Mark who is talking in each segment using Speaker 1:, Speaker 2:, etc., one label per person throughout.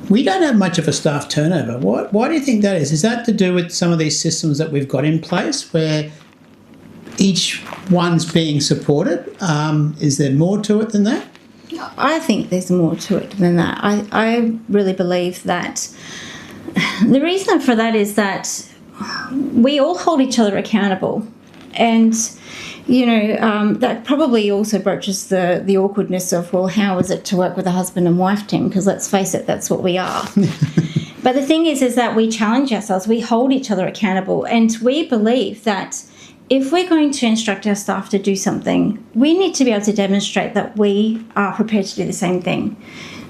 Speaker 1: We don't have much of a staff turnover. Why do you think that is? Is that to do with some of these systems that we've got in place where each one's being supported? Is there more to it than that?
Speaker 2: I think there's more to it than that. I really believe that the reason for that is that we all hold each other accountable. And, that probably also broaches the awkwardness of, well, how is it to work with a husband and wife team? Because let's face it, that's what we are. But the thing is that we challenge ourselves. We hold each other accountable. And we believe that if we're going to instruct our staff to do something, we need to be able to demonstrate that we are prepared to do the same thing.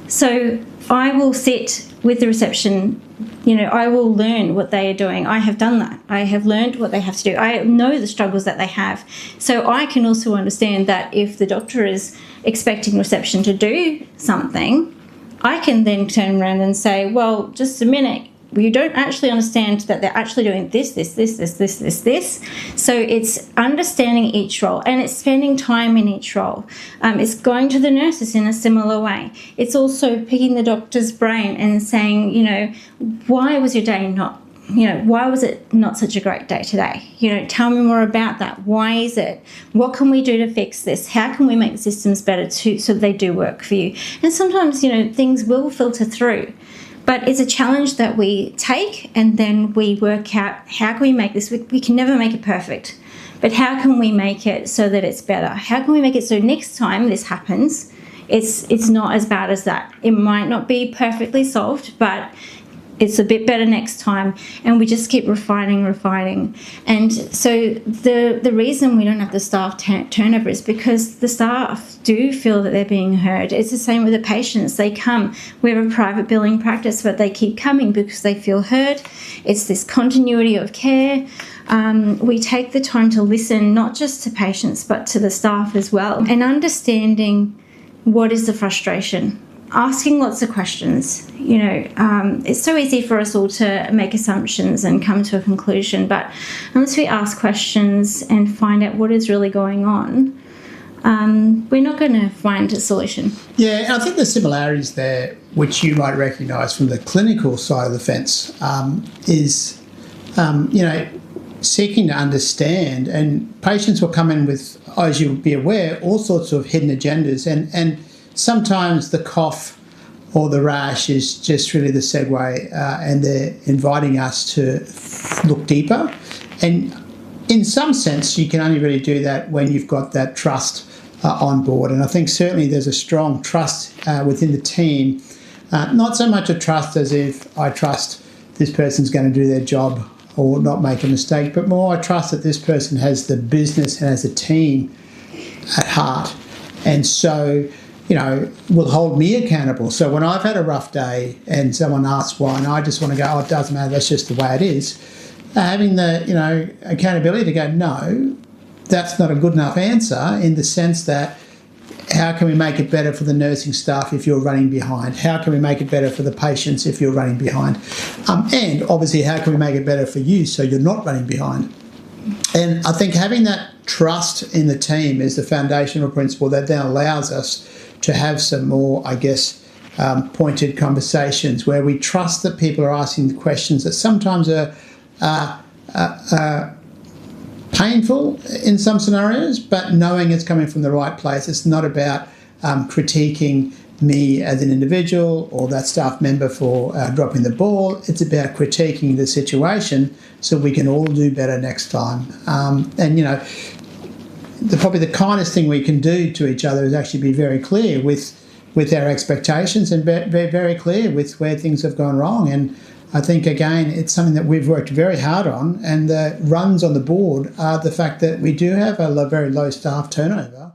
Speaker 2: So I will sit with the reception, I will learn what they are doing. I have done that. I have learned what they have to do. I know the struggles that they have. So I can also understand that if the doctor is expecting reception to do something, I can then turn around and say, well, just a minute. You don't actually understand that they're actually doing this. So it's understanding each role, and it's spending time in each role. It's going to the nurses in a similar way. It's also picking the doctor's brain and saying, why was your day not, why was it not such a great day today? Tell me more about that. Why is it? What can we do to fix this? How can we make the systems better so that they do work for you? And sometimes, things will filter through. But it's a challenge that we take, and then we work out, how can we make this? We can never make it perfect, but how can we make it so that it's better? How can we make it so next time this happens, it's not as bad as that? It might not be perfectly solved, but it's a bit better next time, and we just keep refining. And so the reason we don't have the staff turnover is because the staff do feel that they're being heard. It's the same with the patients. They come. We have a private billing practice, but they keep coming because they feel heard. It's this continuity of care. We take the time to listen, not just to patients, but to the staff as well, and understanding what is the frustration. Asking lots of questions. It's so easy for us all to make assumptions and come to a conclusion, but unless we ask questions and find out what is really going on, we're not going to find a solution.
Speaker 1: Yeah, and I think the similarities there, which you might recognise from the clinical side of the fence, is, seeking to understand, and patients will come in with, as you'll be aware, all sorts of hidden agendas, and sometimes the cough or the rash is just really the segue, and they're inviting us to look deeper. And in some sense, you can only really do that when you've got that trust on board. And I think certainly there's a strong trust within the team, not so much a trust as if I trust this person's going to do their job or not make a mistake, but more I trust that this person has the business and has a team at heart. And so, will hold me accountable. So when I've had a rough day and someone asks why, and I just want to go, oh, it doesn't matter, that's just the way it is, having the, accountability to go, no, that's not a good enough answer, in the sense that how can we make it better for the nursing staff if you're running behind? How can we make it better for the patients if you're running behind? And obviously, how can we make it better for you so you're not running behind? And I think having that trust in the team is the foundational principle that then allows us to have some more, pointed conversations where we trust that people are asking the questions that sometimes are painful in some scenarios, but knowing it's coming from the right place. It's not about critiquing me as an individual or that staff member for dropping the ball. It's about critiquing the situation so we can all do better next time. Probably the kindest thing we can do to each other is actually be very clear with our expectations and be very clear with where things have gone wrong. And I think, again, it's something that we've worked very hard on, and the runs on the board are the fact that we do have a very low staff turnover.